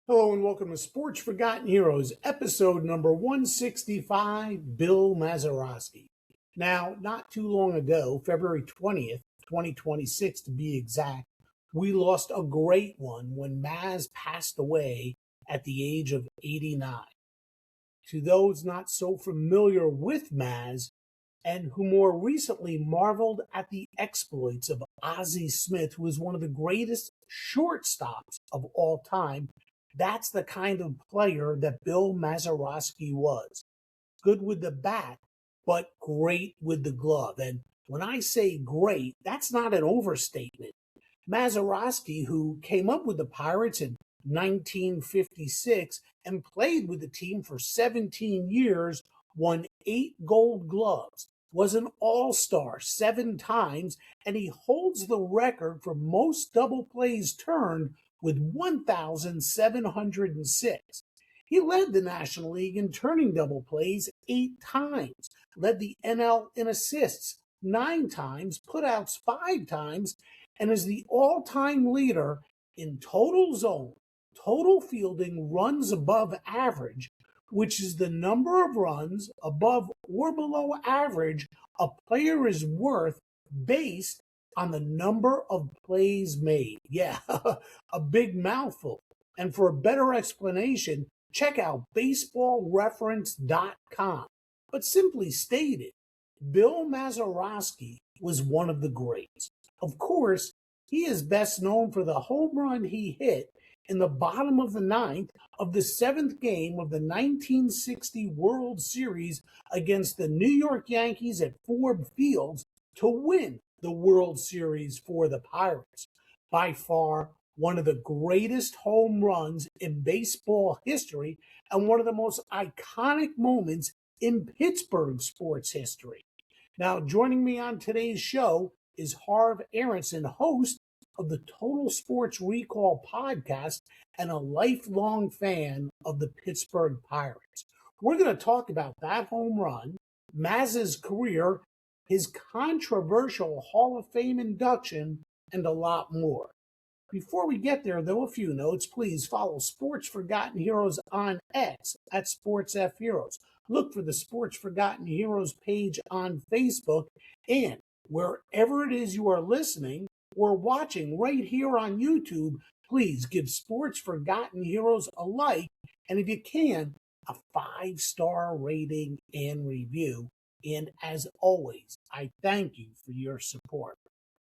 Hello and welcome to Sports Forgotten Heroes, episode number 165, Bill Mazeroski. Now, not too long ago, February 20th, 2026 to be exact, we lost a great one when Maz passed away at the age of 89. To those not so familiar with Maz, and who more recently marveled at the exploits of Ozzie Smith, who was one of the greatest shortstops of all time, that's the kind of player that Bill Mazeroski was. Good with the bat, but great with the glove. And when I say great, that's not an overstatement. Mazeroski, who came up with the Pirates in 1956 and played with the team for 17 years, won 8 gold gloves, was an all-star 7 times, and he holds the record for most double plays turned with 1,706. He led the National League in turning double plays 8 times, led the NL in assists 9 times, putouts 5 times, and is the all-time leader in total zone, total fielding, runs above average, which is the number of runs above or below average a player is worth based on the number of plays made. Yeah, a big mouthful. And for a better explanation, check out baseballreference.com. But simply stated, Bill Mazeroski was one of the greats. Of course, he is best known for the home run he hit in the bottom of the ninth of the 7th game of the 1960 World Series against the New York Yankees at Forbes Field to win the World Series for the Pirates. By far, one of the greatest home runs in baseball history and one of the most iconic moments in Pittsburgh sports history. Now, joining me on today's show is Harv Aronson, host of the Total Sports Recall podcast and a lifelong fan of the Pittsburgh Pirates. We're going to talk about that home run, Maz's career, his controversial Hall of Fame induction, and a lot more. Before we get there, though, a few notes. Please follow Sports Forgotten Heroes on X at SportsFHeroes. Look for the Sports Forgotten Heroes page on Facebook, and wherever it is you are listening or watching right here on YouTube, please give Sports Forgotten Heroes a like, and if you can, a 5-star rating and review. And as always, I thank you for your support.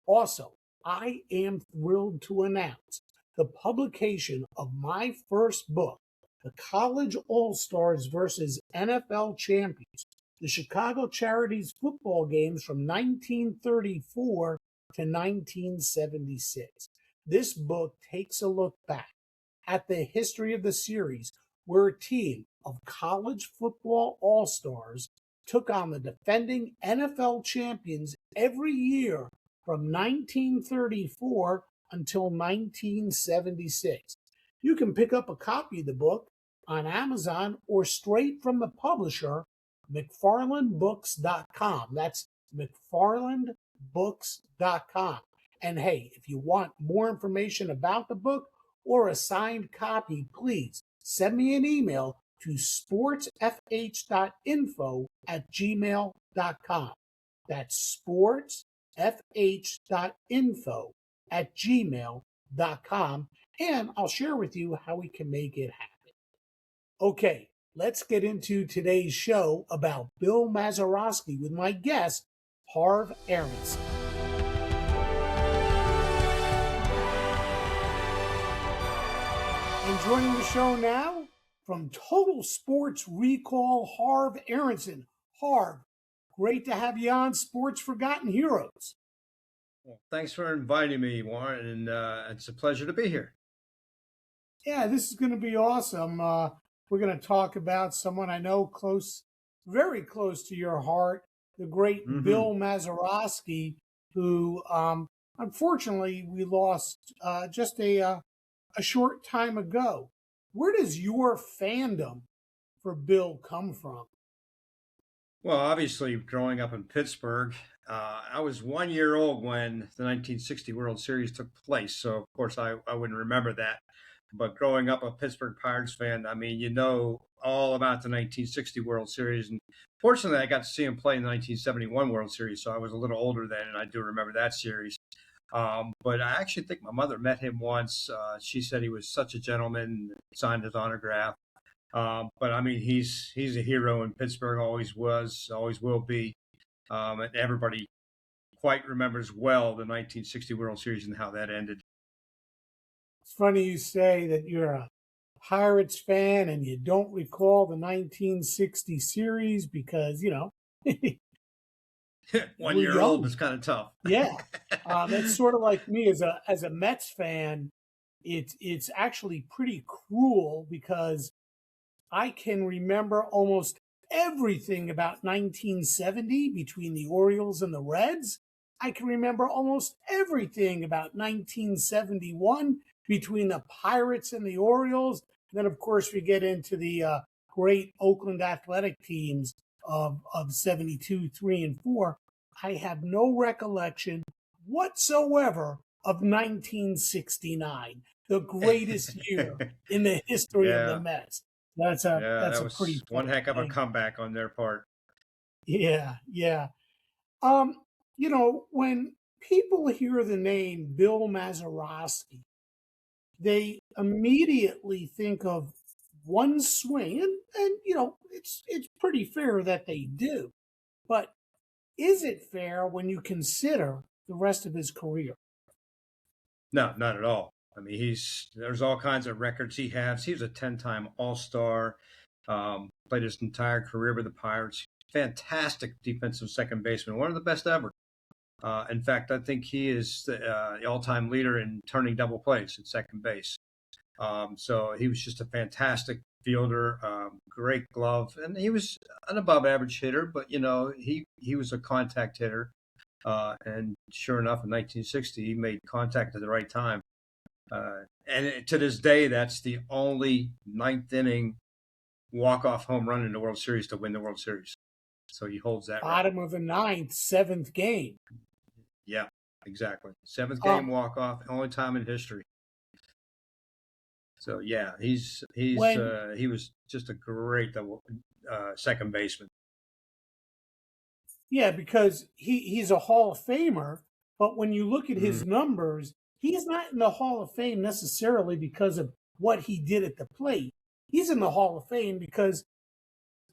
Also, I am thrilled to announce the publication of my first book, The College All-Stars versus NFL Champions, the Chicago Charities football games from 1934 to 1976. This book takes a look back at the history of the series where a team of college football all-stars took on the defending NFL champions every year from 1934 until 1976. You can pick up a copy of the book on Amazon or straight from the publisher, McFarlandBooks.com. That's McFarlandBooks.com. And hey, if you want more information about the book or a signed copy, please send me an email to sportsfh.info@gmail.com. That's sportsfh.info@gmail.com, and I'll share with you how we can make it happen. Okay, let's get into today's show about Bill Mazeroski with my guest, Harv Aronson. And joining the show now, from Total Sports Recall, Harv Aronson. Harv, great to have you on Sports Forgotten Heroes. Well, thanks for inviting me, Warren, and it's a pleasure to be here. Yeah, this is going to be awesome. We're going to talk about someone I know close, very close to your heart, the great Bill Mazeroski, who unfortunately we lost just a short time ago. Where does your fandom for Bill come from? Well, obviously, growing up in Pittsburgh, I was 1 year old when the 1960 World Series took place. So, of course, I wouldn't remember that. but growing up a Pittsburgh Pirates fan, I mean, you know all about the 1960 World Series. And fortunately, I got to see him play in the 1971 World Series, so I was a little older then, and I do remember that series. But I actually think my mother met him once. She said he was such a gentleman, signed his autograph. But I mean, he's a hero in Pittsburgh, always was, always will be. And everybody quite remembers well the 1960 World Series and how that ended. It's funny you say that you're a Pirates fan and you don't recall the 1960 series because, you know, 1 year young. old is kind of tough. Yeah. That's sort of like me as a Mets fan. It's actually pretty cruel because I can remember almost everything about 1970 between the Orioles and the Reds. I can remember almost everything about 1971 between the Pirates and the Orioles. And then, of course, we get into the great Oakland Athletic teams of 72, 3, and 4. I have no recollection whatsoever of 1969, the greatest year in the history of the Yeah, Mets. yeah, That's that a pretty was one funny heck of a thing. comeback on their part. Yeah, yeah. Um, you know, when people hear the name Bill Mazeroski, they immediately think of one swing, and you know, it's pretty fair that they do. But is it fair when you consider the rest of his career? No, not at all. I mean, there's all kinds of records he has. He was a 10-time All-Star. Played his entire career with the Pirates. Fantastic defensive second baseman, one of the best ever. In fact, I think he is the all-time leader in turning double plays at second base. So he was just a fantastic fielder, great glove, and he was an above-average hitter. But you know, he was a contact hitter, and sure enough, in 1960, he made contact at the right time. And to this day, that's the only ninth inning walk-off home run in the World Series to win the World Series. So he holds that record. Bottom of the ninth, seventh game. Yeah, exactly. Seventh game Um, walk-off, only time in history. So yeah, when he was just a great second baseman. Yeah, because he's a Hall of Famer, but when you look at Mm. his numbers, he's not in the Hall of Fame necessarily because of what he did at the plate. He's in the Hall of Fame because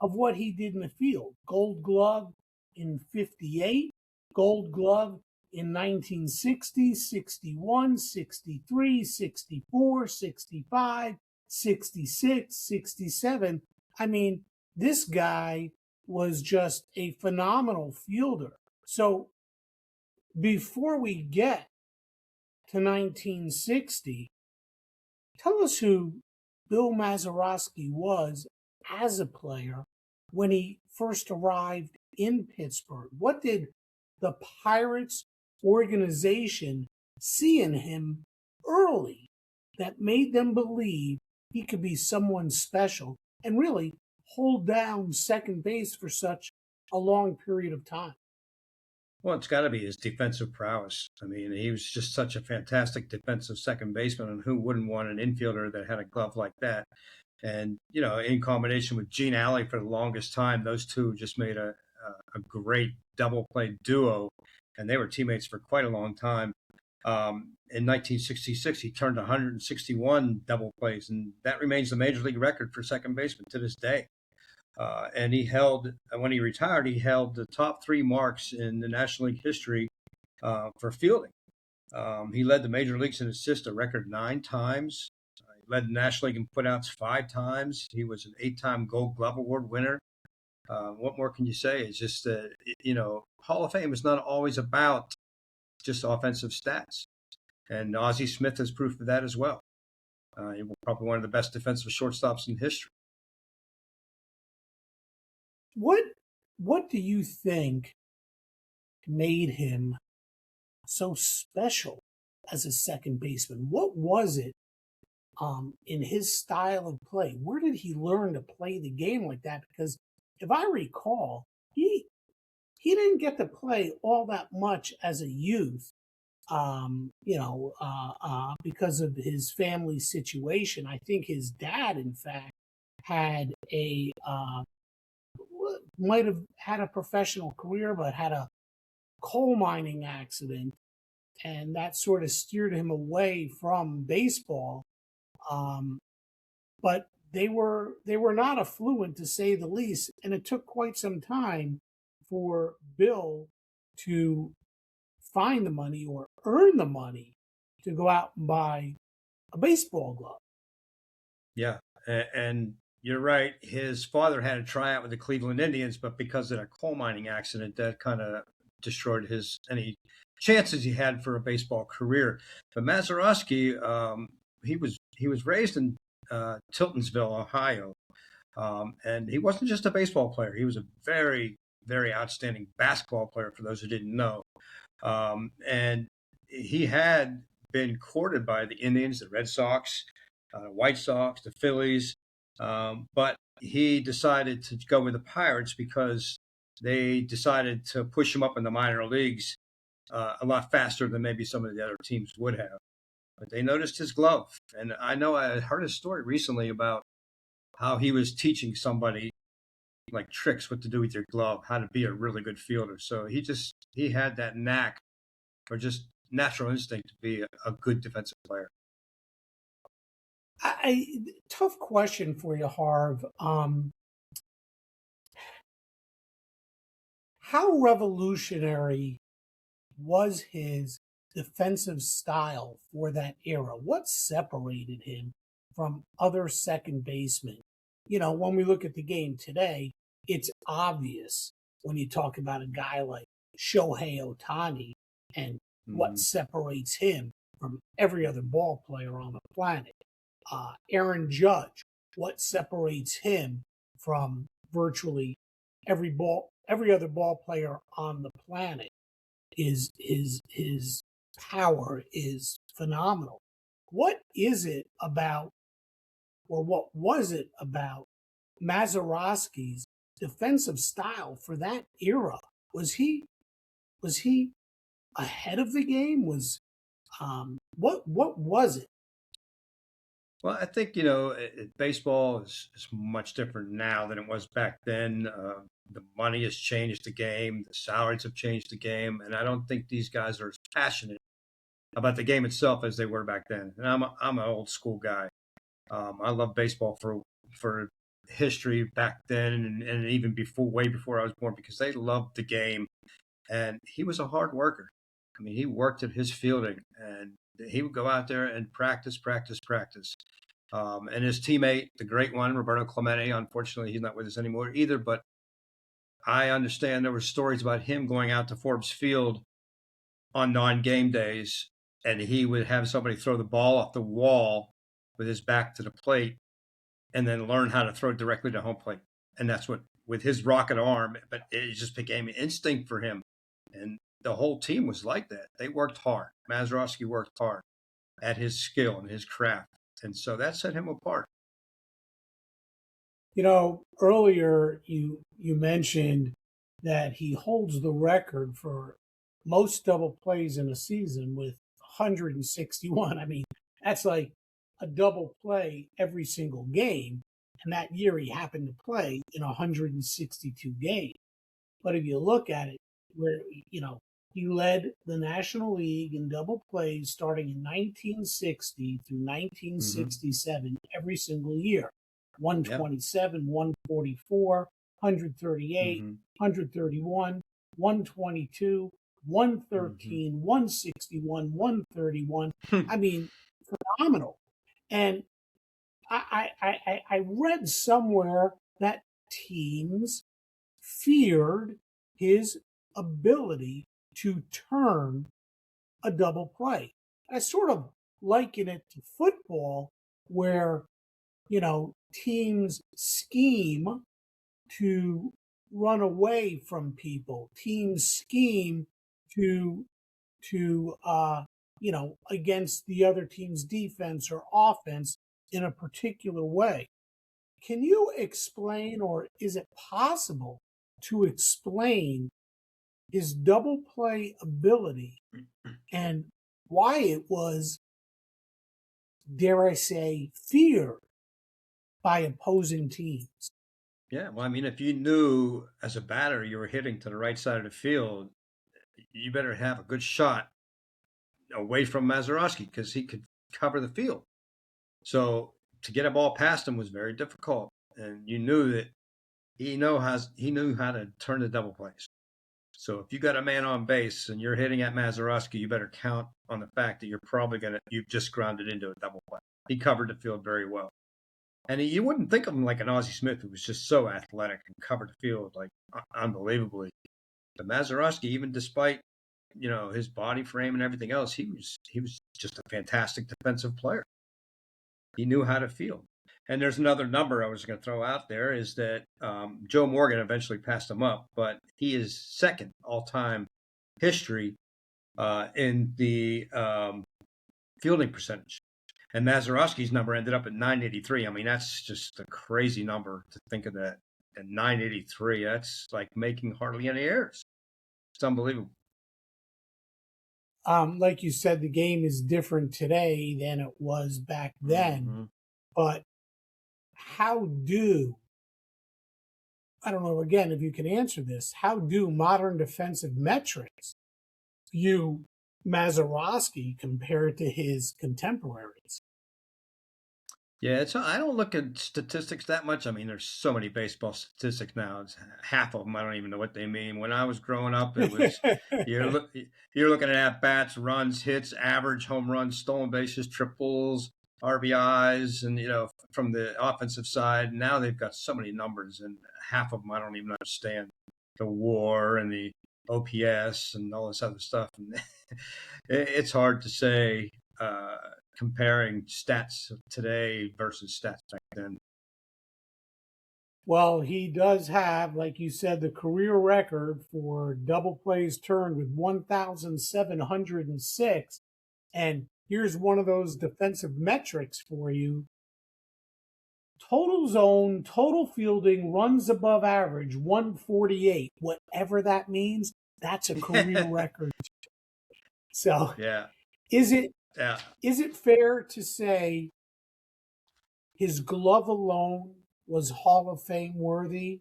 of what he did in the field. Gold Glove in 58, Gold Glove in 1960, 61, 63, 64, 65, 66, 67. I mean, this guy was just a phenomenal fielder. So before we get to 1960, tell us who Bill Mazeroski was as a player when he first arrived in Pittsburgh. What did the Pirates organization see in him early that made them believe he could be someone special and really hold down second base for such a long period of time? Well, it's got to be his defensive prowess. I mean, he was just such a fantastic defensive second baseman, and who wouldn't want an infielder that had a glove like that? And you know, in combination with Gene Alley for the longest time, those two just made a great double play duo, and they were teammates for quite a long time. In 1966, he turned 161 double plays, and that remains the major league record for second baseman to this day. And when he retired, he held the top three marks in the National League history for fielding. He led the major leagues in assists a record 9 times. He led the National League in putouts 5 times. He was an 8-time Gold Glove Award winner. What more can you say? It's just that, you know, Hall of Fame is not always about just offensive stats. And Ozzie Smith is proof of that as well. He was probably one of the best defensive shortstops in history. What what do you think made him so special as a second baseman? What was it in his style of play? Where did he learn to play the game like that? Because if I recall, he didn't get to play all that much as a youth. because of his family situation. I think his dad, in fact, had might have had a professional career, but had a coal mining accident, and that sort of steered him away from baseball. Um, but they were not affluent, to say the least, and it took quite some time for Bill to find the money or earn the money to go out and buy a baseball glove. Yeah, and you're right. His father had a tryout with the Cleveland Indians, but because of a coal mining accident, that kind of destroyed any chances he had for a baseball career. But Mazeroski, he was raised in Tiltonsville, Ohio, and he wasn't just a baseball player. He was a very, very outstanding basketball player. For those who didn't know, and he had been courted by the Indians, the Red Sox, White Sox, the Phillies, but he decided to go with the Pirates because they decided to push him up in the minor leagues a lot faster than maybe some of the other teams would have. But they noticed his glove, and I know I heard a story recently about how he was teaching somebody like tricks what to do with your glove, how to be a really good fielder. So he had that knack or just natural instinct to be a good defensive player. Tough question for you, Harv. How revolutionary was his defensive style for that era? What separated him from other second basemen? When we look at the game today, it's obvious when you talk about a guy like Shohei Ohtani and what separates him from every other ball player on the planet. Aaron Judge, what separates him from virtually every other ball player on the planet is his power is phenomenal. What is it about, or what was it about Mazeroski's defensive style for that era? Was he ahead of the game? What was it? Well, I think baseball is much different now than it was back then. The money has changed the game, the salaries have changed the game, and I don't think these guys are as passionate about the game itself as they were back then. And I'm an old school guy. I love baseball for history back then, and even way before I was born, because they loved the game. And he was a hard worker. I mean, he worked at his fielding, and he would go out there and practice, practice, practice. And his teammate, the great one, Roberto Clemente, unfortunately, he's not with us anymore either. But I understand there were stories about him going out to Forbes Field on non-game days, and he would have somebody throw the ball off the wall with his back to the plate, and then learn how to throw it directly to home plate. And that's what, with his rocket arm, but it just became an instinct for him. And the whole team was like that. They worked hard. Mazeroski worked hard at his skill and his craft. And so that set him apart. Earlier you mentioned that he holds the record for most double plays in a season with 161. I mean, that's like a double play every single game. And that year he happened to play in 162 games. But if you look at it, where, he led the National League in double plays starting in 1960 through 1967 every single year. 127, 144, 138, 131, 122, 113, 161, 131. I mean, phenomenal. And I read somewhere that teams feared his ability to turn a double play. I sort of liken it to football, where teams scheme to run away from people. Teams scheme to against the other team's defense or offense in a particular way. Can you explain, or is it possible to explain his double play ability and why it was, dare I say, feared by opposing teams. Yeah, well, I mean, if you knew as a batter you were hitting to the right side of the field, you better have a good shot away from Mazeroski because he could cover the field. So to get a ball past him was very difficult, and you knew that he knew how to turn the double plays. So if you got a man on base and you're hitting at Mazeroski, you better count on the fact that you've just grounded into a double play. He covered the field very well. And you wouldn't think of him like an Ozzie Smith, who was just so athletic and covered the field like unbelievably. But Mazeroski, even despite his body frame and everything else, he was just a fantastic defensive player. He knew how to field. And there's another number I was going to throw out there is that Joe Morgan eventually passed him up, but he is second all-time history in the fielding percentage. And Mazeroski's number ended up at 983. I mean, that's just a crazy number to think of that. And 983, that's like making hardly any errors. It's unbelievable. Like you said, the game is different today than it was back then. Mm-hmm. But I don't know, again, if you can answer this, how do modern defensive metrics view Mazeroski compared to his contemporaries? Yeah, I don't look at statistics that much. I mean, there's so many baseball statistics now. It's half of them I don't even know what they mean. When I was growing up, it was you're looking at at-bats, runs, hits, average, home runs, stolen bases, triples, RBIs, and from the offensive side. Now they've got so many numbers, and half of them I don't even understand. The WAR and the OPS and all this other stuff. And it's hard to say. Comparing stats today versus stats back then. Well, he does have, like you said, the career record for double plays turned with 1,706. And here's one of those defensive metrics for you. Total zone, total fielding, runs above average, 148. Whatever that means, that's a career record. So, yeah. Is it fair to say his glove alone was Hall of Fame worthy?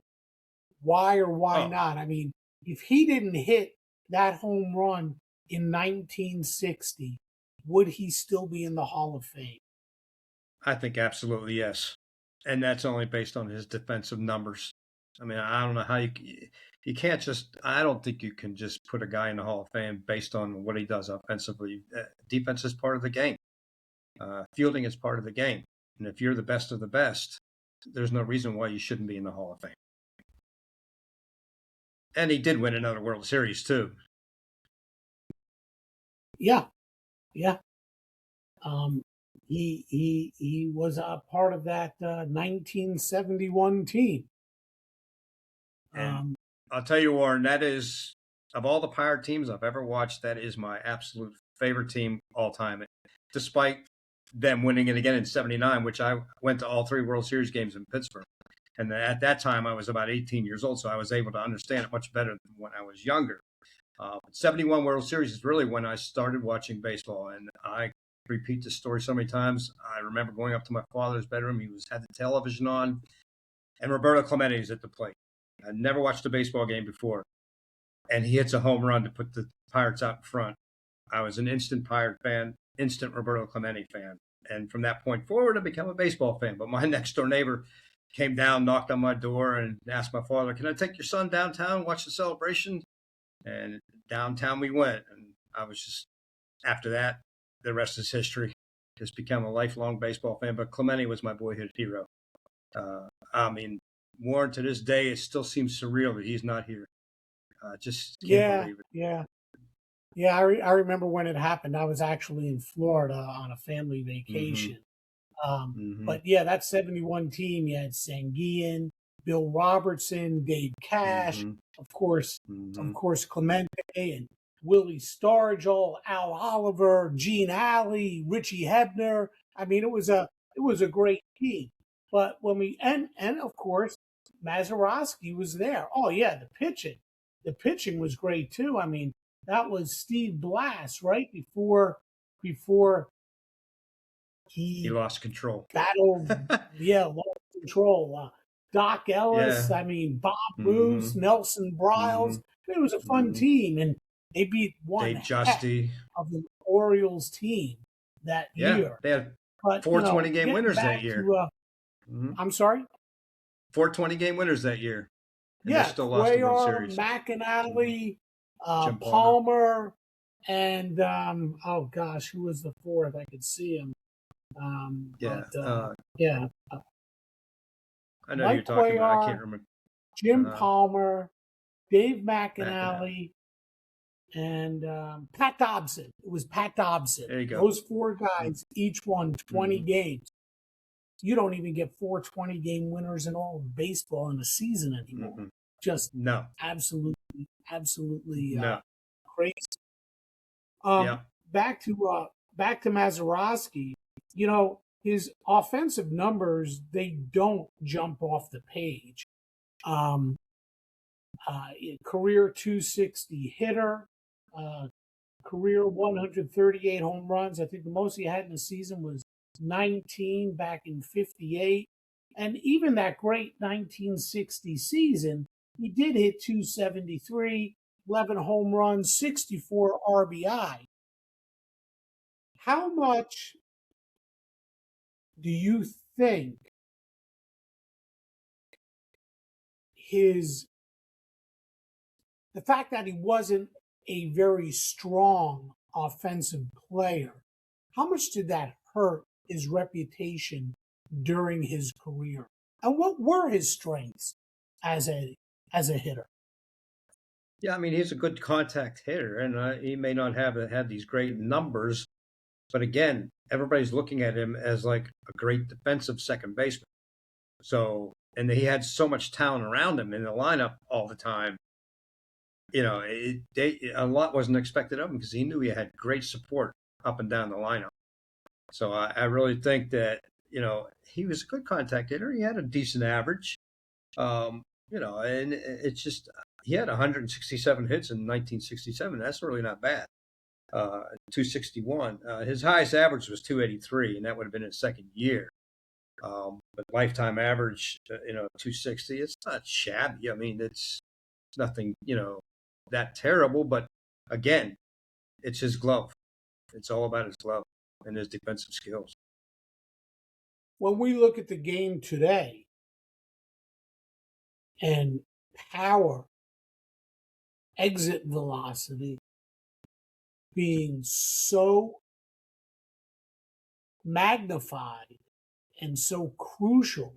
Why or why not? I mean, if he didn't hit that home run in 1960, would he still be in the Hall of Fame? I think absolutely yes. And that's only based on his defensive numbers. I mean, I don't know how you can't just, I don't think you can just put a guy in the Hall of Fame based on what he does offensively. Defense is part of the game. Fielding is part of the game. And if you're the best of the best, there's no reason why you shouldn't be in the Hall of Fame. And he did win another World Series too. Yeah. He was a part of that 1971 team. And I'll tell you, Warren, that is, of all the Pirate teams I've ever watched, that is my absolute favorite team all time. Despite them winning it again in 79, which I went to all 3 World Series games in Pittsburgh. And at that time, I was about 18 years old, so I was able to understand it much better than when I was younger. 71 World Series is really when I started watching baseball, and I repeat this story so many times. I remember going up to my father's bedroom. He had the television on, and Roberto Clemente's at the plate. I'd never watched a baseball game before, and he hits a home run to put the Pirates out in front. I was an instant Pirate fan, instant Roberto Clemente fan, and from that point forward, I became a baseball fan. But my next door neighbor came down, knocked on my door, and asked my father, "Can I take your son downtown, watch the celebration?" And downtown we went, and I was just, after that, the rest is history. Just become a lifelong baseball fan. But Clemente was my boyhood hero. I mean, Warren, to this day, it still seems surreal that he's not here. Just can't believe it. Yeah. I remember when it happened. I was actually in Florida on a family vacation. But yeah, that 71 team, you had Sanguian, Bill Robertson, Dave Cash, of course, Clemente and Willie Stargell, Al Oliver, Gene Alley, Richie Hebner. I mean, it was a great team. But when and of course, Mazeroski was there. Oh yeah, the pitching was great too. I mean, that was Steve Blass right before before He he lost control. battled, lost control. Doc Ellis, Yeah. I mean, Bob Booth, Mm-hmm. Nelson Bryles. Mm-hmm. It was a fun Mm-hmm. team, and they beat one Dave heck Justy. of the Orioles team that Yeah. year. They had But, 420-game getting winners that back year. to, Mm-hmm. I'm sorry? 420-game winners that year. And they Yeah, still lost the World Cuellar, Series. Mm-hmm. McAnally, Jim Palmer. Palmer, and oh gosh, who was the fourth? I could see him. Yeah. Yeah, I know who you're Mike talking about. I can't Cuellar, remember. Jim Palmer, Dave McAnally. McAnally, and Pat Dobson. It was Pat Dobson. There you go. Those four guys each won 20 games. You don't even get 4 20-game winners in all of baseball in a season anymore. Mm-hmm. Just No. absolutely No. crazy. Yeah. Back to Mazeroski. His offensive numbers, they don't jump off the page. Career 260 hitter, career 138 home runs. I think the most he had in a season was 19 back in 58. And even that great 1960 season, he did hit 273, 11 home runs, 64 RBI. How much do you think the fact that he wasn't a very strong offensive player, how much did that hurt his reputation during his career? And what were his strengths as a hitter? Yeah, I mean, he's a good contact hitter, and he may not have had these great numbers, but again, everybody's looking at him as like a great defensive second baseman. So, and he had so much talent around him in the lineup all the time. A lot wasn't expected of him because he knew he had great support up and down the lineup. So I really think that, he was a good contact hitter. He had a decent average, and it's just, he had 167 hits in 1967. That's really not bad. 261. His highest average was 283, and that would have been his second year. But lifetime average, 260, it's not shabby. I mean, it's nothing, that terrible. But again, it's his glove. It's all about his glove and his defensive skills. When we look at the game today and power, exit velocity being so magnified and so crucial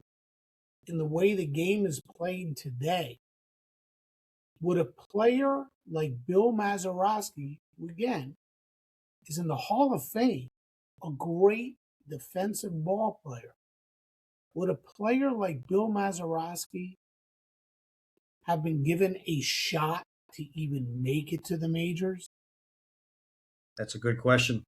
in the way the game is played today, would a player like Bill Mazeroski, who again is in the Hall of Fame, a great defensive ball player, would a player like Bill Mazeroski have been given a shot to even make it to the majors? That's a good question.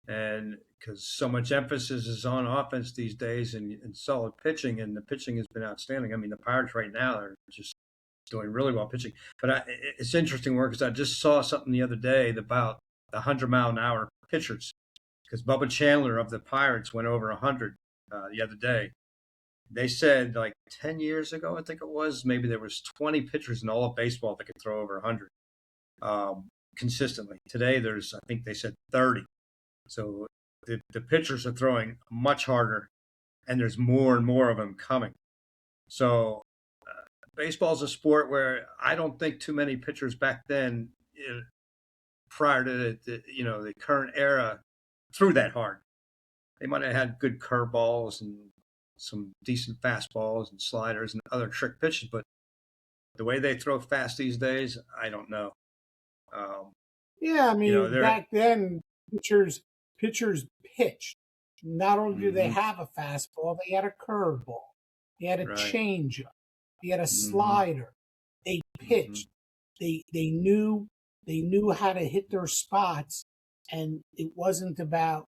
And because so much emphasis is on offense these days and solid pitching, and the pitching has been outstanding. I mean, the Pirates right now are just doing really well pitching. But it's interesting work because I just saw something the other day about the 100-mile-an-hour pitchers, because Bubba Chandler of the Pirates went over 100 the other day. They said like 10 years ago, I think it was, maybe there was 20 pitchers in all of baseball that could throw over 100 consistently. Today, I think they said 30. So the pitchers are throwing much harder, and there's more and more of them coming. So baseball is a sport where I don't think too many pitchers back then, prior to the current era, threw that hard. They might have had good curveballs and some decent fastballs and sliders and other trick pitches, but the way they throw fast these days, I don't know. I mean, back then, pitchers pitched. Not only did they have a fastball, they had a curveball, they had a changeup, they had a slider. They pitched. They knew how to hit their spots, and it wasn't about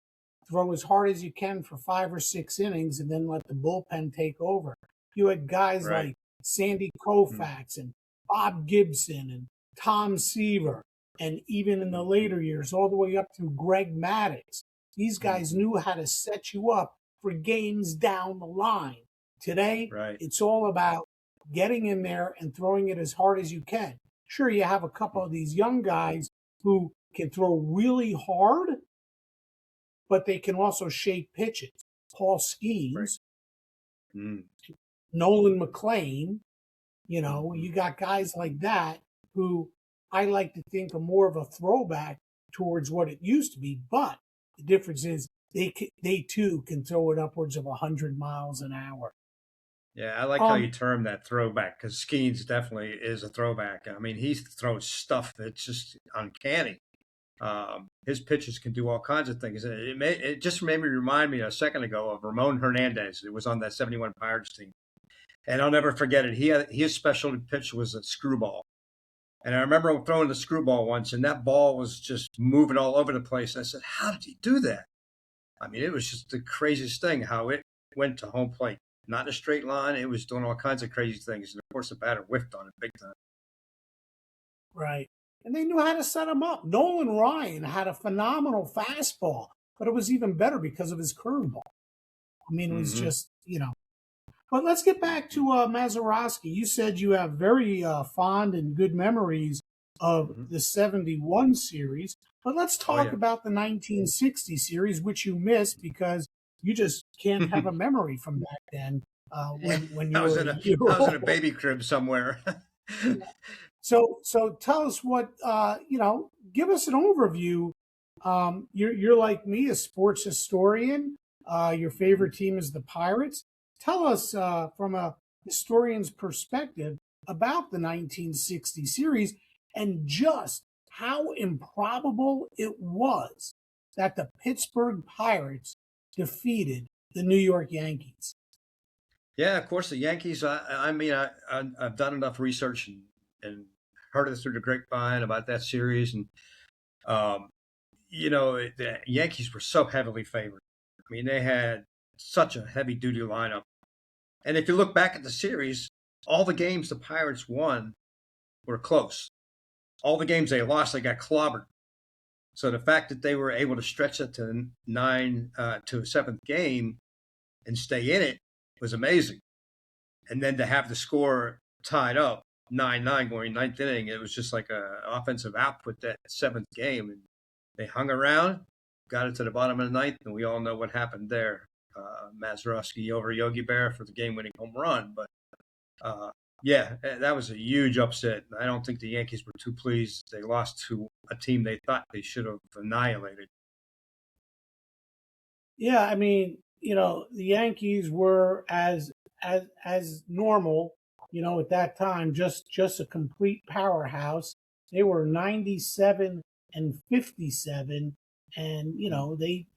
throw as hard as you can for 5 or 6 innings and then let the bullpen take over. You had guys like Sandy Koufax and Bob Gibson and Tom Seaver, and even in the later years, all the way up through Greg Maddux, These guys knew how to set you up for games down the line. Today, Right. it's all about getting in there and throwing it as hard as you can. Sure, you have a couple of these young guys who can throw really hard, but they can also shape pitches. Paul Right. Skeens, Mm. Nolan McLean, you got guys like that who I like to think are more of a throwback towards what it used to be. But the difference is they too can throw it upwards of 100 miles an hour. Yeah, I like how you term that throwback because Skeens definitely is a throwback. I mean, he throws stuff that's just uncanny. His pitches can do all kinds of things. It just made me remind me a second ago of Ramon Hernandez. It was on that '71 Pirates team, and I'll never forget it. His specialty pitch was a screwball, and I remember throwing the screwball once, and that ball was just moving all over the place. I said, "How did he do that?" I mean, it was just the craziest thing how it went to home plate. Not in a straight line. It was doing all kinds of crazy things. And of course, the batter whiffed on it big time. Right. And they knew how to set him up. Nolan Ryan had a phenomenal fastball, but it was even better because of his curveball. I mean, it was just, But let's get back to Mazeroski. You said you have very fond and good memories of the 71 series, but let's talk about the 1960 series, which you missed because you just can't have a memory from back then when you were a year old. I was in a baby crib somewhere. So tell us what, give us an overview. You're like me, a sports historian. Your favorite team is the Pirates. Tell us from a historian's perspective about the 1960 series and just how improbable it was that the Pittsburgh Pirates defeated the New York Yankees. Yeah, of course, the Yankees. I mean, I've done enough research and heard it through the grapevine about that series, and the Yankees were so heavily favored. I mean, they had such a heavy duty lineup, and if you look back at the series, all the games the Pirates won were close. All the games they lost, they got clobbered. So the fact that they were able to stretch it to a seventh game and stay in it was amazing. And then to have the score tied up 9-9 going ninth inning, it was just like an offensive output that seventh game. And they hung around, got it to the bottom of the ninth, and we all know what happened there. Mazeroski over Yogi Berra for the game-winning home run. But yeah, that was a huge upset. I don't think the Yankees were too pleased. They lost to a team they thought they should have annihilated. Yeah, I mean, the Yankees were as normal, at that time, just a complete powerhouse. They were 97 and 57, and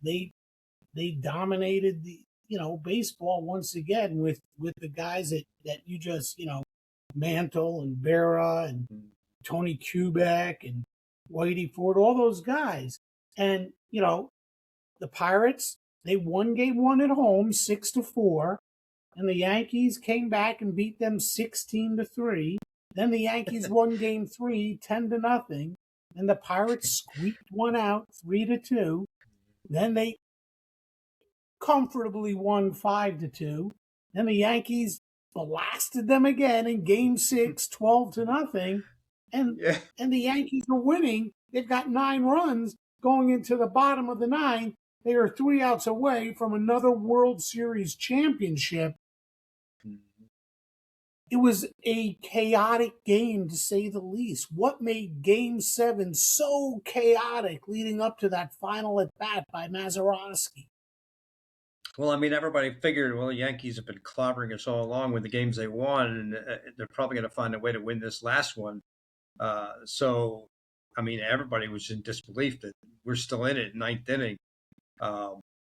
they dominated the baseball once again with the guys that you just Mantle and Berra and Tony Kubek and Whitey Ford, all those guys. And the Pirates, they won game one at home 6-4, and the Yankees came back and beat them 16-3. Then the Yankees won game three 10-0, and the Pirates squeaked one out 3-2. Then they comfortably won 5-2. Then the Yankees blasted them again in game six, 12-0. And the Yankees are winning. They've got 9 runs going into the bottom of the ninth. They are 3 outs away from another World Series championship. It was a chaotic game, to say the least. What made Game 7 so chaotic leading up to that final at-bat by Mazeroski? Well, I mean, everybody figured, well, the Yankees have been clobbering us all along with the games they won, and they're probably going to find a way to win this last one. So, I mean, everybody was in disbelief that we're still in it, ninth inning.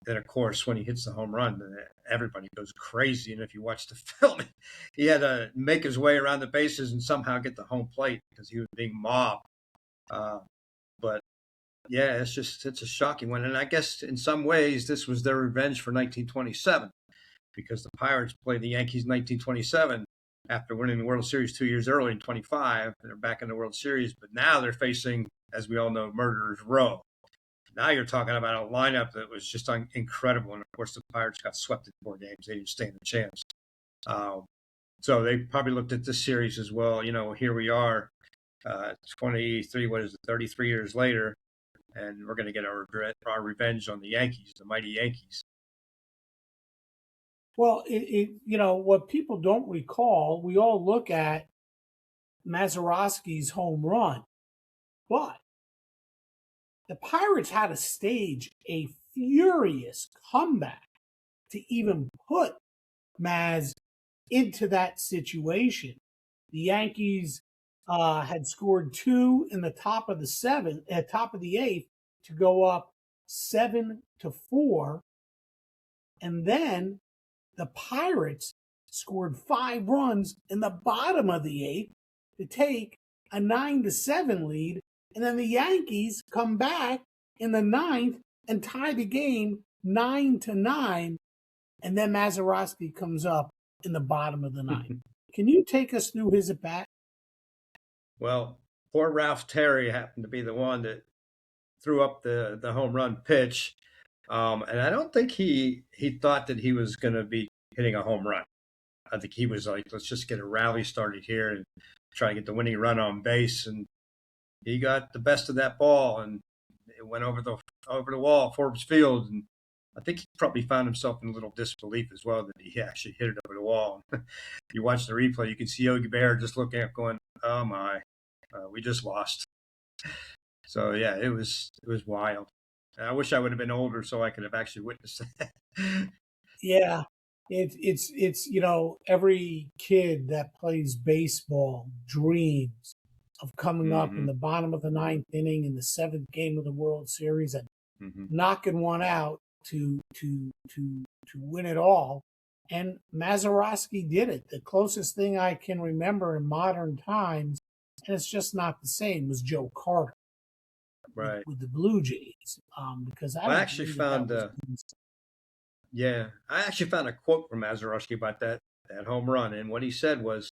Then, of course, when he hits the home run, everybody goes crazy. And if you watch the film, he had to make his way around the bases and somehow get the home plate because he was being mobbed. But yeah, it's a shocking one. And I guess in some ways, this was their revenge for 1927 because the Pirates played the Yankees in 1927 after winning the World Series 2 years early in 25. They're back in the World Series, but now they're facing, as we all know, Murderers Row. Now you're talking about a lineup that was just incredible. And of course, the Pirates got swept in 4 games. They didn't stand a chance. So they probably looked at this series as well. Here we are, 23, what is it, 33 years later, and we're going to get our revenge on the Yankees, the mighty Yankees. Well, what people don't recall, we all look at Mazeroski's home run, but the Pirates had to stage a furious comeback to even put Maz into that situation. The Yankees had scored 2 in the top of the eighth to go up 7-4, and then the Pirates scored 5 runs in the bottom of the eighth to take a 9-7 lead, and then the Yankees come back in the ninth and tie the game 9-9, and then Mazeroski comes up in the bottom of the ninth. Can you take us through his at bat? Well, poor Ralph Terry happened to be the one that threw up the home run pitch. And I don't think he thought that he was going to be hitting a home run. I think he was like, let's just get a rally started here and try to get the winning run on base. And he got the best of that ball, and it went over the wall, Forbes Field. And I think he probably found himself in a little disbelief as well that he actually hit it over the wall. You watch the replay, you can see Yogi Bear just looking up going, oh my, we just lost. So yeah, it was wild. I wish I would have been older so I could have actually witnessed that. Yeah, it's every kid that plays baseball dreams of coming up in the bottom of the ninth inning in the 7th game of the World Series and knocking one out to win it all. And Mazeroski did it. The closest thing I can remember in modern times, and it's just not the same, was Joe Carter. Right. With the Blue Jays. Because I actually found I actually found a quote from Mazeroski about that home run, and what he said was,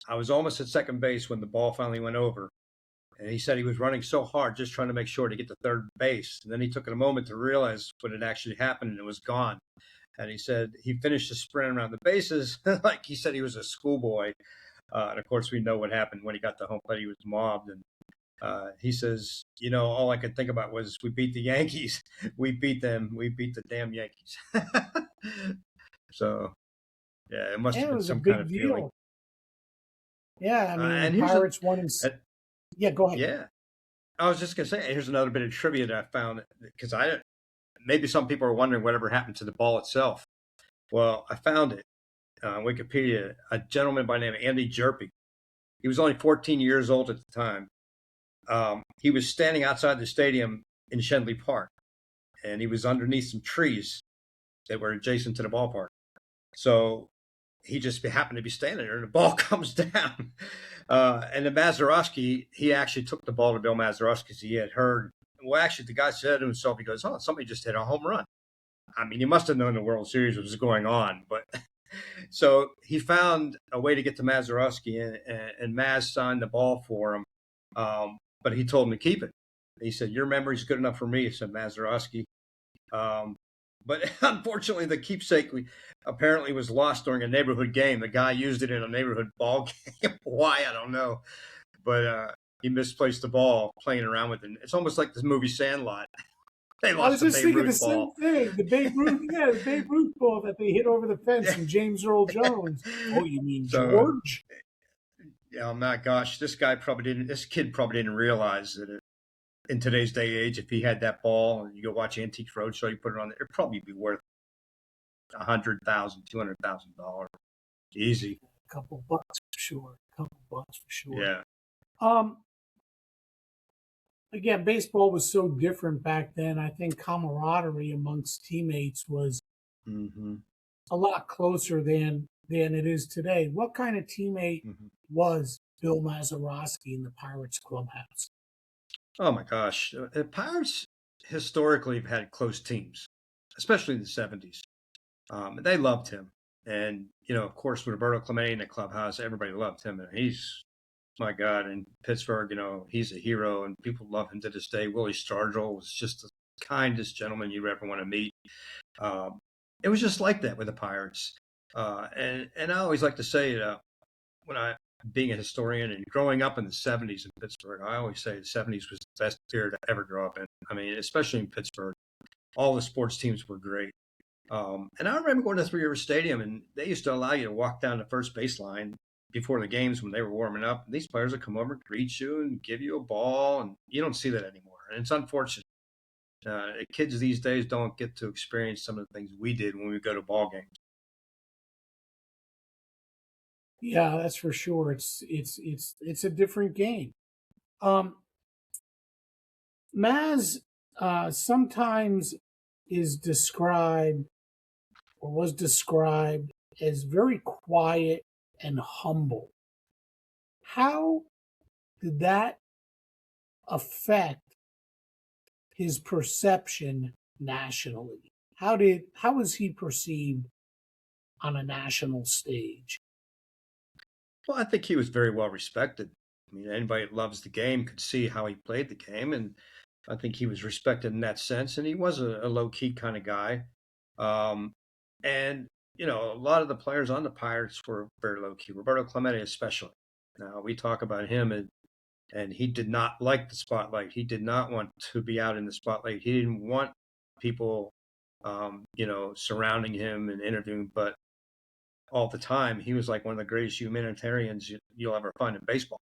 I was almost at second base when the ball finally went over. And he said he was running so hard just trying to make sure to get to third base. And then he took a moment to realize what had actually happened, and it was gone. And he said he finished the sprint around the bases like he said he was a schoolboy. And of course, we know what happened when he got to home plate. He was mobbed. And he says, all I could think about was we beat the Yankees. We beat them. We beat the damn Yankees. So, yeah, it must have been some kind of deal. Feeling. Yeah, I mean, the Pirates won. Yeah, go ahead. Yeah, I was just going to say, here's another bit of trivia that I found, because maybe some people are wondering whatever happened to the ball itself. Well, I found it on Wikipedia. A gentleman by the name of Andy Jerpy. He was only 14 years old at the time. He was standing outside the stadium in Shenley Park, and he was underneath some trees that were adjacent to the ballpark. So he just happened to be standing there, and the ball comes down. And the Mazeroski, he actually took the ball to Bill Mazeroski because he had heard. Well, actually, the guy said to himself, he goes, "Oh, somebody just hit a home run." I mean, he must have known the World Series was going on, but so he found a way to get to Mazeroski, and Maz signed the ball for him. But he told him to keep it. He said, "Your memory's good enough for me," said Mazeroski. But unfortunately, the keepsake apparently was lost during a neighborhood game. The guy used it in a neighborhood ball game. Why, I don't know. But he misplaced the ball playing around with it. It's almost like the movie Sandlot. They lost I was just the thinking Babe Ruth ball. Same thing. The Babe Ruth ball that they hit over the fence from James Earl Jones. Oh, you mean George? Oh my gosh, this kid probably didn't realize that in today's day and age, if he had that ball and you go watch Antiques Roadshow, you put it on there, it'd probably be worth $100,000, $200,000. Easy. A couple bucks for sure. Yeah. Again, baseball was so different back then. I think camaraderie amongst teammates was a lot closer than it is today. What kind of teammate was Bill Mazeroski in the Pirates clubhouse? Oh my gosh. The Pirates historically have had close teams, especially in the 70s. They loved him. And, of course, with Roberto Clemente in the clubhouse, everybody loved him. And he's, my God, in Pittsburgh, he's a hero and people love him to this day. Willie Stargell was just kindest gentleman you ever want to meet. Um, it was just like that with the Pirates. And I always like to say, when I being a historian and growing up in the 70s in Pittsburgh, I always say the 70s was the best era to ever grow up in. I mean, especially in Pittsburgh, all the sports teams were great. And I remember going to Three River Stadium, and they used to allow you to walk down the first baseline before the games when they were warming up. And these players would come over, greet you, and give you a ball, and you don't see that anymore. And it's unfortunate. Kids these days don't get to experience some of the things we did when we go to ball games. Yeah, that's for sure. It's a different game. Maz sometimes is described or was described as very quiet and humble. How did that affect his perception nationally? How was he perceived on a national stage? Well, I think he was very well respected. I mean, anybody that loves the game could see how he played the game, and I think he was respected in that sense. And he was a low key kind of guy. Um, and a lot of the players on the Pirates were very low key. Roberto Clemente, especially. Now we talk about him, and he did not like the spotlight. He did not want to be out in the spotlight. He didn't want people, surrounding him and interviewing. But all the time, he was like one of the greatest humanitarians you'll ever find in baseball.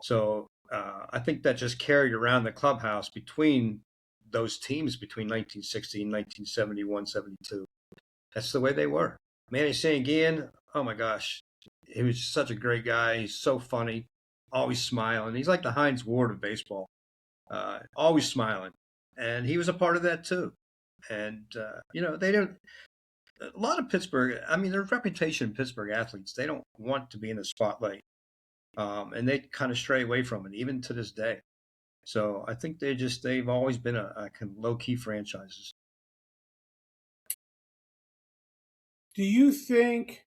So I think that just carried around the clubhouse between those teams between 1960 and 1971, 72. That's the way they were. Manny Sanguillen, oh my gosh, he was such a great guy. He's so funny, always smiling. He's like the Heinz Ward of baseball, always smiling. And he was a part of that too. And, they don't, a lot of Pittsburgh, I mean, their reputation, Pittsburgh athletes, they don't want to be in the spotlight. And they kind of stray away from it, even to this day. So I think they've always been a kind of low key franchises. Do you think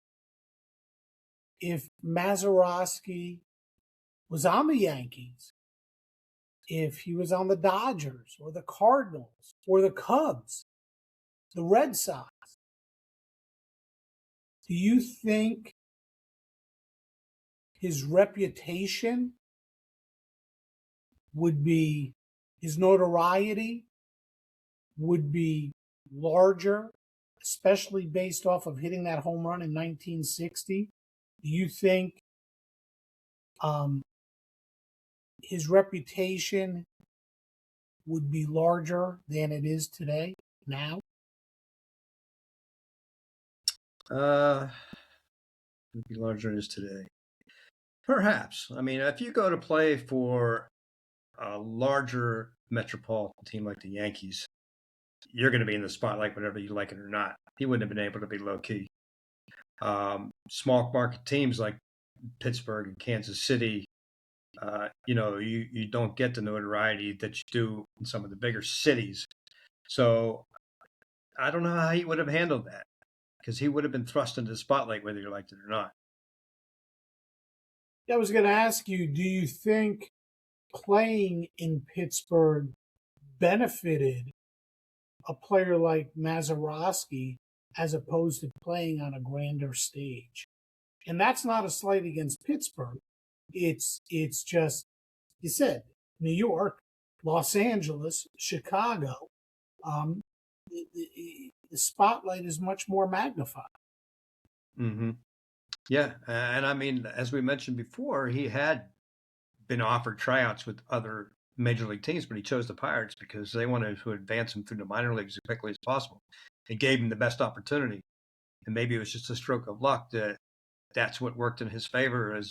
if Mazeroski was on the Yankees, if he was on the Dodgers or the Cardinals or the Cubs, the Red Sox, do you think his reputation would be, his notoriety would be larger, especially based off of hitting that home run in 1960? Do you think his reputation would be larger than it is today, now? Would be larger than it is today. Perhaps. I mean, if you go to play for a larger metropolitan team like the Yankees, you're going to be in the spotlight whether you like it or not. He wouldn't have been able to be low key. Small market teams like Pittsburgh and Kansas City, you don't get the notoriety that you do in some of the bigger cities. So I don't know how he would have handled that, because he would have been thrust into the spotlight whether you liked it or not. I was going to ask you, do you think playing in Pittsburgh benefited a player like Mazeroski as opposed to playing on a grander stage? And that's not a slight against Pittsburgh. It's just, you said, New York, Los Angeles, Chicago. The spotlight is much more magnified. Mm-hmm. Yeah, and I mean, as we mentioned before, he had been offered tryouts with other major league teams, but he chose the Pirates because they wanted to advance him through the minor leagues as quickly as possible. It gave him the best opportunity, and maybe it was just a stroke of luck that that's what worked in his favor, as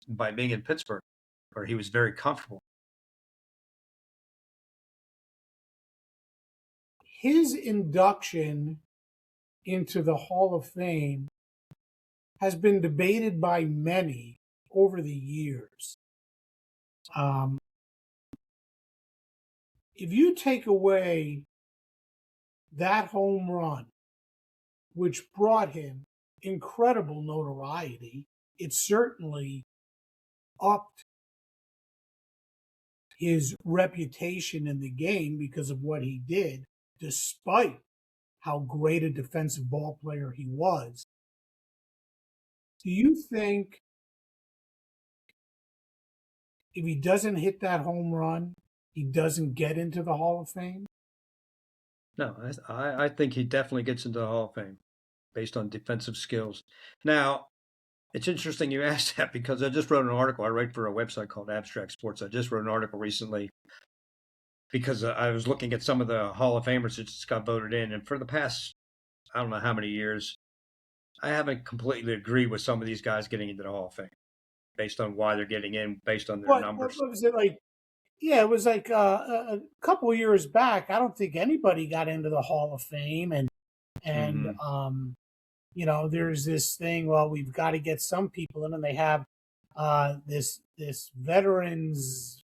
by being in Pittsburgh, where he was very comfortable. His induction into the Hall of Fame has been debated by many over the years. If you take away that home run, which brought him incredible notoriety, it certainly upped his reputation in the game because of what he did, despite how great a defensive ball player he was. Do you think if he doesn't hit that home run, he doesn't get into the Hall of Fame? No, I think he definitely gets into the Hall of Fame based on defensive skills. Now, it's interesting you asked that because I just wrote an article. I write for a website called Abstract Sports. I just wrote an article recently because I was looking at some of the Hall of Famers that just got voted in. And for the past, I don't know how many years, I haven't completely agreed with some of these guys getting into the Hall of Fame based on why they're getting in, based on their numbers. What was it like? Yeah, it was like a couple of years back. I don't think anybody got into the Hall of Fame, and you know, there's this thing. Well, we've got to get some people in, and they have this veterans.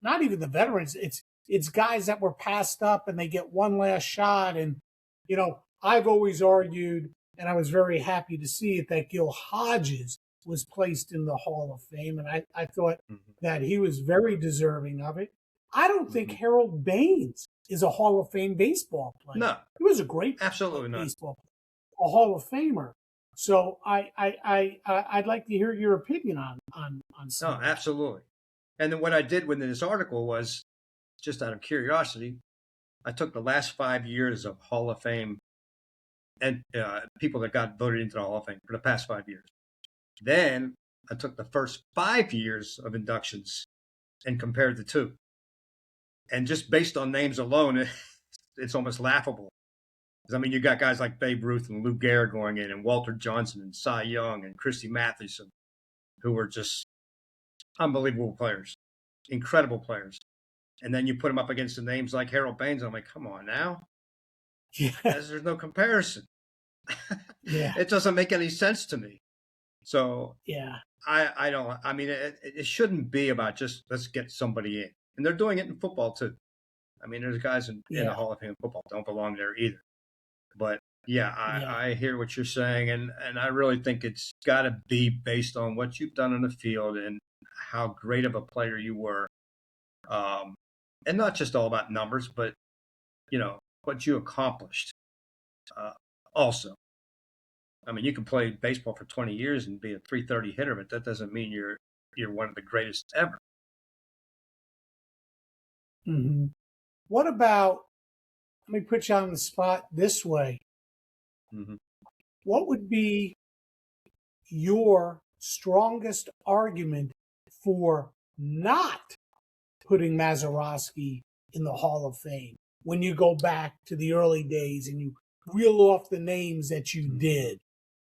Not even the veterans. It's guys that were passed up, and they get one last shot. And you know, I've always argued, and I was very happy to see it, that Gil Hodges was placed in the Hall of Fame, and I thought that he was very deserving of it. I don't think Harold Baines is a Hall of Fame baseball player. No, he was a great absolutely baseball player, a Hall of Famer. So I'd like to hear your opinion on No, absolutely. And then what I did within this article was, just out of curiosity, I took the last 5 years of Hall of Fame and people that got voted into the Hall of Fame for the past 5 years. Then I took the first 5 years of inductions and compared the two. And just based on names alone, it's almost laughable. I mean, you got guys like Babe Ruth and Lou Gehrig going in, and Walter Johnson and Cy Young and Christy Mathewson, who were just unbelievable players, incredible players. And then you put them up against the names like Harold Baines. I'm like, come on now. Yeah. There's no comparison. Yeah. It doesn't make any sense to me. So yeah, I don't. I mean, it shouldn't be about just let's get somebody in, and they're doing it in football too. I mean, there's guys in the Hall of Fame football don't belong there either. But yeah, I hear what you're saying, and I really think it's got to be based on what you've done on the field and how great of a player you were, and not just all about numbers, but you know what you accomplished. Also, I mean, you can play baseball for 20 years and be a .330 hitter, but that doesn't mean you're one of the greatest ever. Mm-hmm. What about, let me put you on the spot this way. Mm-hmm. What would be your strongest argument for not putting Mazeroski in the Hall of Fame when you go back to the early days and you reel off the names that you did?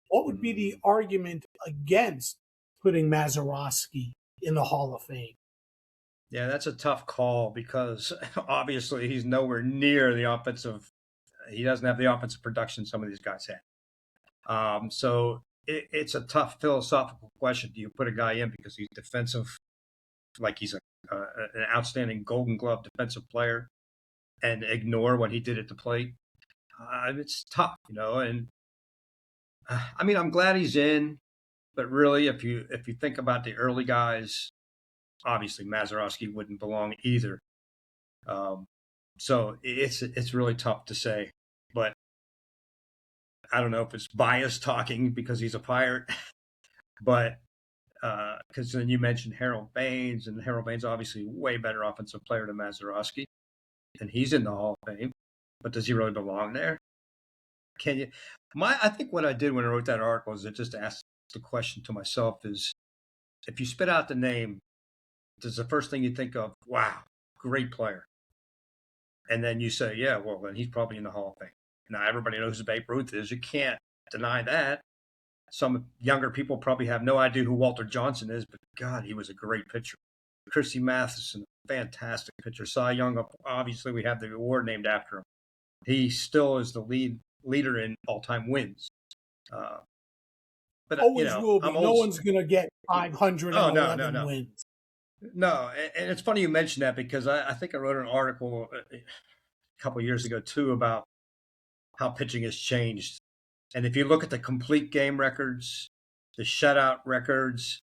What would be the argument against putting Mazeroski in the Hall of Fame? Yeah, that's a tough call because obviously he's nowhere near the offensive. He doesn't have the offensive production some of these guys had. So it's a tough philosophical question. Do you put a guy in because he's defensive, like he's an outstanding Golden Glove defensive player, and ignore what he did at the plate? It's tough, you know. And I mean, I'm glad he's in, but really, if you think about the early guys, obviously Mazeroski wouldn't belong either. So it's really tough to say, but I don't know if it's bias talking because he's a Pirate, but because then you mentioned Harold Baines, and Harold Baines obviously way better offensive player than Mazeroski, and he's in the Hall of Fame, but does he really belong there? Can you? I think what I did when I wrote that article is I just asked the question to myself: is if you spit out the name, does the first thing you think of, wow, great player? And then you say, yeah, well, then he's probably in the Hall of Fame. Now, everybody knows who Babe Ruth is. You can't deny that. Some younger people probably have no idea who Walter Johnson is, but God, he was a great pitcher. Christy Mathewson, fantastic pitcher. Cy Young, obviously, we have the award named after him. He still is the leader in all-time wins. But always you know, will be. No one's going to get 511 wins. No, and it's funny you mentioned that because I think I wrote an article a couple of years ago too about how pitching has changed. And if you look at the complete game records, the shutout records,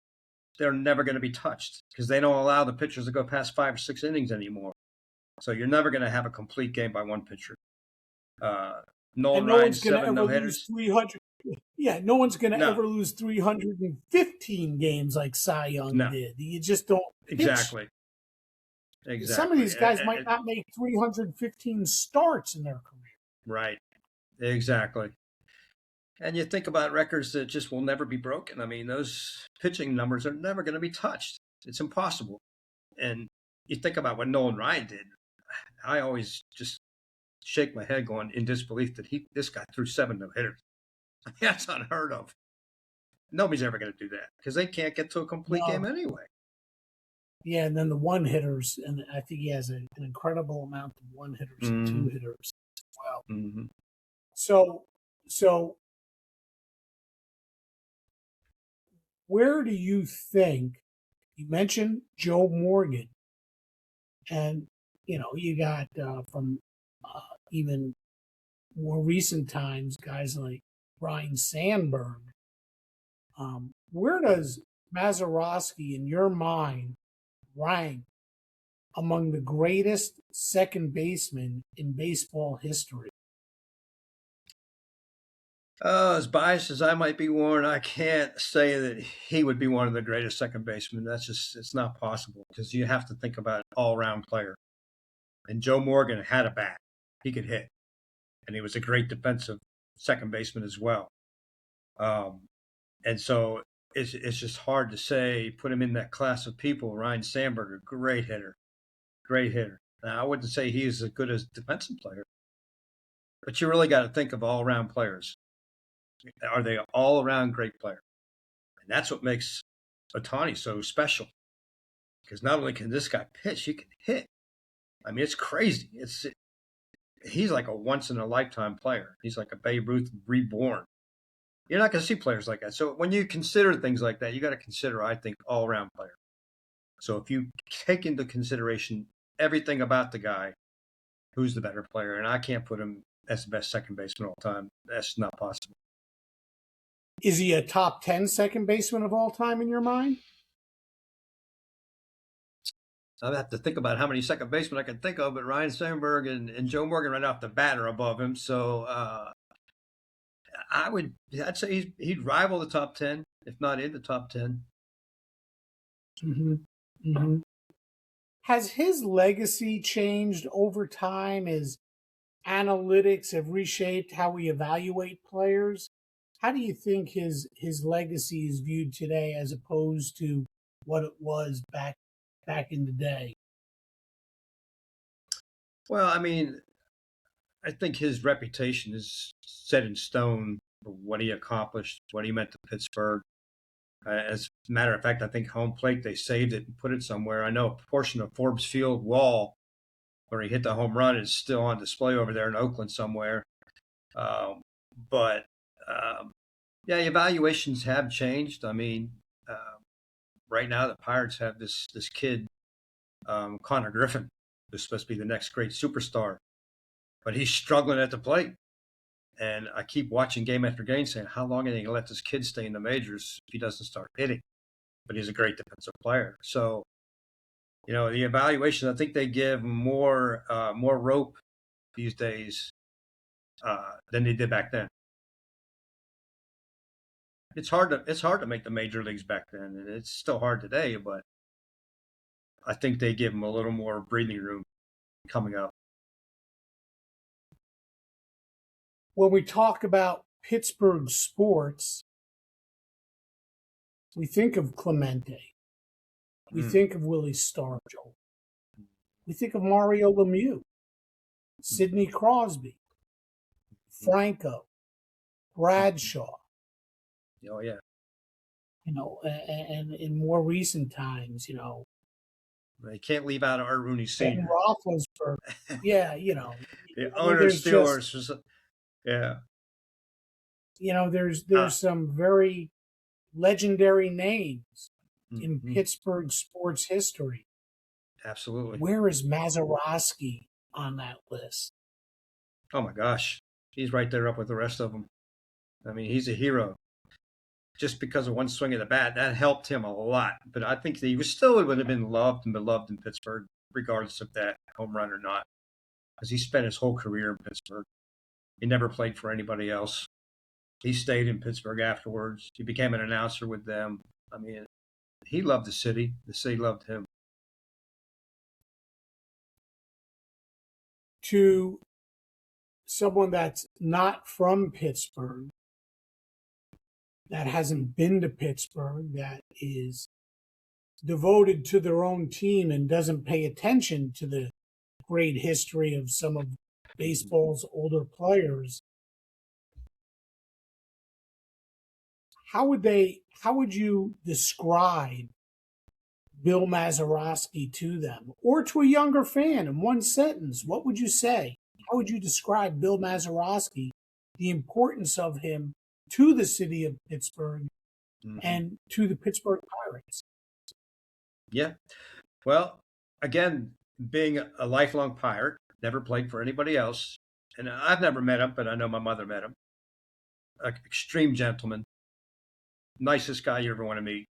they're never going to be touched because they don't allow the pitchers to go past 5 or 6 innings anymore. So you're never going to have a complete game by one pitcher. Nolan And no one's Ryan's going to 7 ever no lose hitters. 300. Yeah, no one's going to No, ever lose 315 games like Cy Young no, did. You just don't pitch. exactly, Some of exactly. these guys might not make 315 starts in their career. Right, exactly. And you think about records that just will never be broken. I mean, those pitching numbers are never going to be touched. It's impossible. And you think about what Nolan Ryan did. I always just shake my head going in disbelief that this guy threw 7 no hitters. That's unheard of. Nobody's ever going to do that because they can't get to a complete game anyway. Yeah, and then the one hitters, and I think he has an incredible amount of one hitters and two hitters as well. Mm-hmm. So where do you think, you mentioned Joe Morgan, and you got from even more recent times guys like Brian Sandberg. Where does Mazeroski, in your mind, rank among the greatest second basemen in baseball history? As biased as I might be, Warren, I can't say that he would be one of the greatest second basemen. It's not possible because you have to think about an all-around player. And Joe Morgan had a bat. He could hit. And he was a great defensive second baseman as well. And so it's just hard to say, put him in that class of people. Ryan Sandberg, a great hitter. Great hitter. Now, I wouldn't say he is as good as a defensive player. But you really got to think of all-around players. Are they all-around great player? And that's what makes Ohtani so special. Because not only can this guy pitch, he can hit. I mean, it's crazy. He's like a once-in-a-lifetime player. He's like a Babe Ruth reborn. You're not going to see players like that. So when you consider things like that, you got to consider, I think, all-around player. So if you take into consideration everything about the guy, who's the better player, and I can't put him as the best second baseman of all time. That's not possible. Is he a top 10 second baseman of all time in your mind? I'd have to think about how many second basemen I can think of, but Ryan Sandberg and Joe Morgan right off the bat are above him. So I'd say he'd rival the top 10, if not in the top 10. Mm-hmm. Mm-hmm. Has his legacy changed over time as analytics have reshaped how we evaluate players? How do you think his legacy is viewed today as opposed to what it was back in the day? Well, I mean, I think his reputation is set in stone for what he accomplished, what he meant to Pittsburgh. As a matter of fact, I think home plate, they saved it and put it somewhere. I know a portion of Forbes Field wall where he hit the home run is still on display over there in Oakland somewhere. Yeah, evaluations have changed. I mean, right now the Pirates have this kid, Connor Griffin, who's supposed to be the next great superstar, but he's struggling at the plate. And I keep watching game after game saying, how long are they going to let this kid stay in the majors if he doesn't start hitting? But he's a great defensive player. So, the evaluation, I think they give more rope these days than they did back then. It's hard to make the major leagues back then, and it's still hard today, but I think they give him a little more breathing room coming up. When we talk about Pittsburgh sports, we think of Clemente. We think of Willie Stargell. We think of Mario Lemieux, Sidney Crosby, Franco, Bradshaw. Oh, yeah. And in more recent times, They can't leave out Art Rooney Sr. Roethlisberger. Yeah, The owner of Steelers. Yeah. There's some very legendary names in Pittsburgh sports history. Absolutely. Where is Mazeroski on that list? Oh my gosh, he's right there up with the rest of them. I mean, he's a hero. just because of one swing of the bat. That helped him a lot. But I think he was still would have been loved and beloved in Pittsburgh, regardless of that home run or not, because he spent his whole career in Pittsburgh. He never played for anybody else. He stayed in Pittsburgh afterwards. He became an announcer with them. I mean, he loved the city. The city loved him. To someone that's not from Pittsburgh, that hasn't been to Pittsburgh, that is devoted to their own team and doesn't pay attention to the great history of some of baseball's older players, how would you describe Bill Mazeroski to them, or to a younger fan in one sentence? What would you say? How would you describe Bill Mazeroski, the importance of him to the city of Pittsburgh and to the Pittsburgh Pirates? Yeah. Well, again, being a lifelong Pirate, never played for anybody else. And I've never met him, but I know my mother met him. An extreme gentleman, nicest guy you ever want to meet.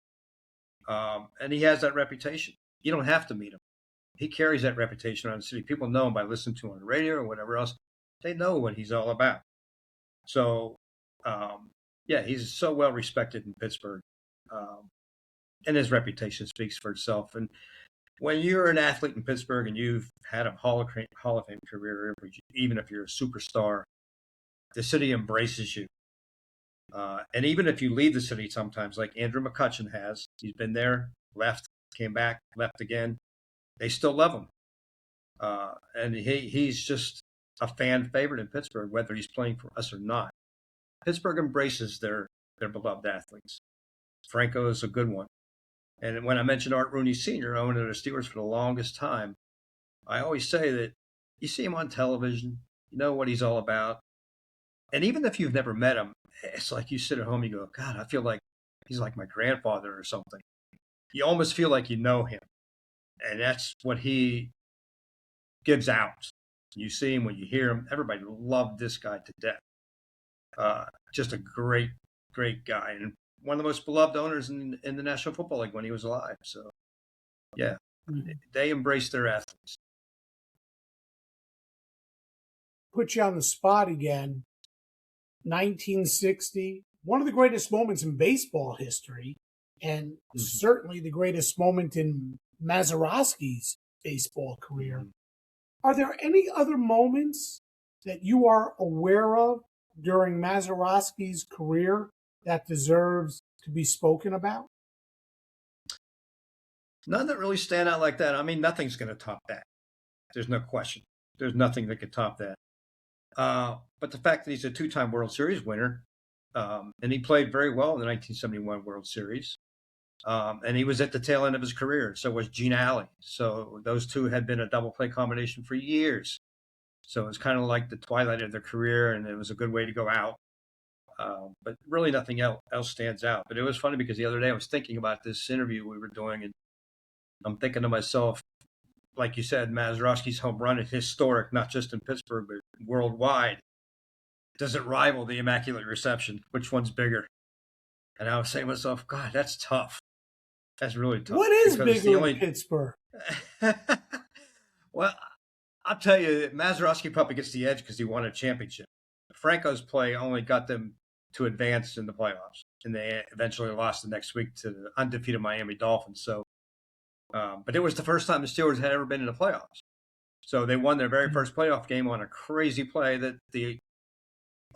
And he has that reputation. You don't have to meet him. He carries that reputation around the city. People know him by listening to him on the radio or whatever else. They know what he's all about. So, yeah, he's so well respected in Pittsburgh. And his reputation speaks for itself. And when you're an athlete in Pittsburgh and you've had a Hall of Fame career, even if you're a superstar, the city embraces you. And even if you leave the city sometimes, like Andrew McCutchen has, he's been there, left, came back, left again, they still love him. And he's just a fan favorite in Pittsburgh, whether he's playing for us or not. Pittsburgh embraces their beloved athletes. Franco is a good one. And when I mentioned Art Rooney Sr., owner of the Steelers for the longest time, I always say that you see him on television, you know what he's all about. And even if you've never met him, it's like you sit at home, you go, God, I feel like he's like my grandfather or something. You almost feel like you know him. And that's what he gives out. You see him, when you hear him, everybody loved this guy to death. Just a great, great guy. And one of the most beloved owners in the National Football League when he was alive. So, yeah, they embrace their athletes. Put you on the spot again. 1960, one of the greatest moments in baseball history, and certainly the greatest moment in Mazeroski's baseball career. Are there any other moments that you are aware of during Mazeroski's career that deserves to be spoken about? None that really stand out like that. I mean, nothing's going to top that. There's no question. There's nothing that could top that. But the fact that he's a two-time World Series winner, and he played very well in the 1971 World Series, and he was at the tail end of his career. So was Gene Alley. So those two had been a double play combination for years. So it was kind of like the twilight of their career, and it was a good way to go out. But really nothing else stands out. But it was funny because the other day I was thinking about this interview we were doing, and I'm thinking to myself, like you said, Mazeroski's home run is historic, not just in Pittsburgh, but worldwide. Does it rival the Immaculate Reception? Which one's bigger? And I was saying to myself, God, that's tough. That's really tough. What is bigger in Pittsburgh? Well, I'll tell you, Mazeroski probably gets the edge because he won a championship. Franco's play only got them to advance in the playoffs, and they eventually lost the next week to the undefeated Miami Dolphins. So, but it was the first time the Steelers had ever been in the playoffs. So they won their very first playoff game on a crazy play that the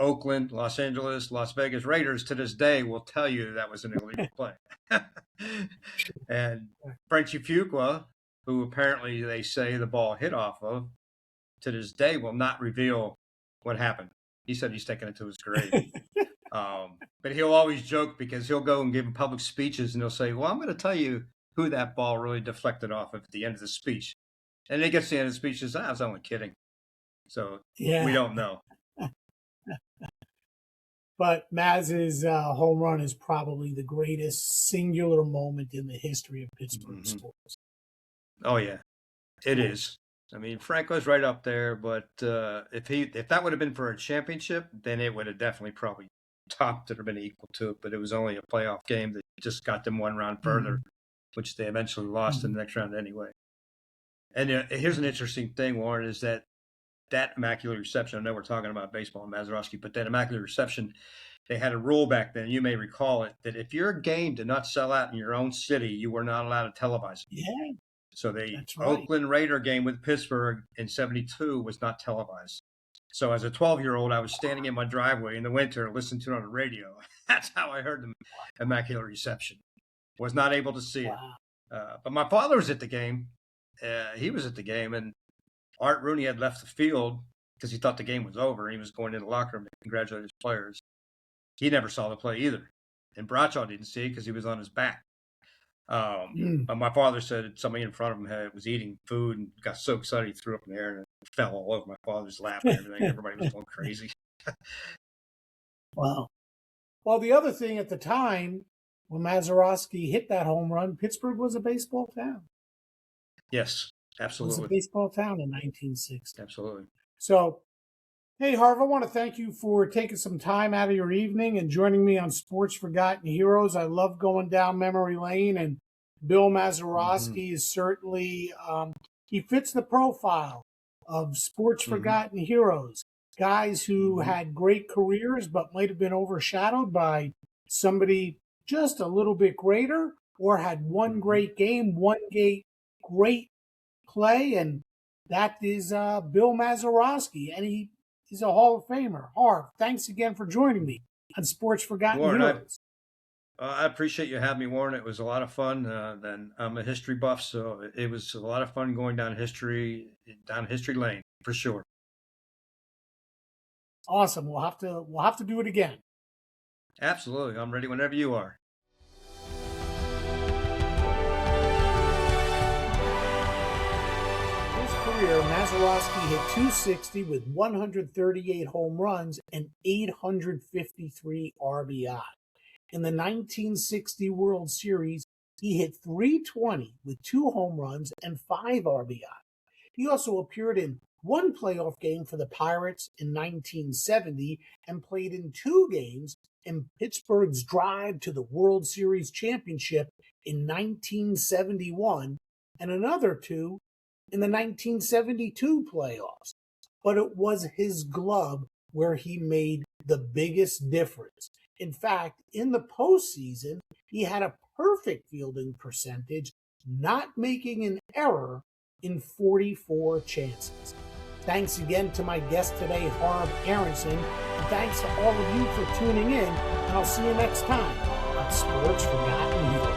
Oakland, Los Angeles, Las Vegas Raiders to this day will tell you that was an illegal play. And Frenchie Fuqua, who apparently they say the ball hit off of, to this day will not reveal what happened. He said he's taking it to his grave. But he'll always joke because he'll go and give public speeches and he'll say, well, I'm going to tell you who that ball really deflected off of at the end of the speech. And he gets to the end of the speech and says, I was only kidding. So we don't know. But Maz's home run is probably the greatest singular moment in the history of Pittsburgh sports. Oh, yeah, it is. I mean, Franco's right up there, but if that would have been for a championship, then it would have definitely probably topped it or been equal to it, but it was only a playoff game that just got them one round further, which they eventually lost in the next round anyway. And here's an interesting thing, Warren, is that immaculate reception, I know we're talking about baseball and Mazeroski, but that immaculate reception, they had a rule back then, you may recall it, that if your game did not sell out in your own city, you were not allowed to televise it. Yeah. So the That's right. Oakland Raider game with Pittsburgh in 72 was not televised. So as a 12-year-old, I was standing in my driveway in the winter listening to it on the radio. That's how I heard the immaculate reception. Was not able to see it. But my father was at the game. He was at the game, and Art Rooney had left the field because he thought the game was over. He was going in the locker room to congratulate his players. He never saw the play either. And Bradshaw didn't see it because he was on his back. But my father said somebody in front of him was eating food and got so excited he threw up in the air and it fell all over my father's lap and everything. Everybody was going crazy. Wow. Well, the other thing at the time, when Mazeroski hit that home run, Pittsburgh was a baseball town. Yes, absolutely. It was a baseball town in 1960. Absolutely. So, hey, Harv, I want to thank you for taking some time out of your evening and joining me on Sports Forgotten Heroes. I love going down memory lane, and Bill Mazeroski is certainly, he fits the profile of Sports Forgotten Heroes, guys who had great careers but might have been overshadowed by somebody just a little bit greater, or had one great game, one great play, and that is Bill Mazeroski, and he's a Hall of Famer. Harv, thanks again for joining me on Sports Forgotten Heroes. I appreciate you having me, Warren. It was a lot of fun. And I'm a history buff, so it was a lot of fun going down history lane for sure. Awesome. We'll have to do it again. Absolutely. I'm ready whenever you are. Career, Mazeroski hit .260 with 138 home runs and 853 RBI. In the 1960 World Series, he hit .320 with 2 home runs and 5 RBI. He also appeared in one playoff game for the Pirates in 1970 and played in 2 games in Pittsburgh's drive to the World Series championship in 1971 and another 2 in the 1972 playoffs. But it was his glove where he made the biggest difference. In fact, in the postseason, he had a perfect fielding percentage, not making an error in 44 chances. Thanks again to my guest today, Harv Aronson, and thanks to all of you for tuning in, and I'll see you next time on Sports Forgotten Heroes.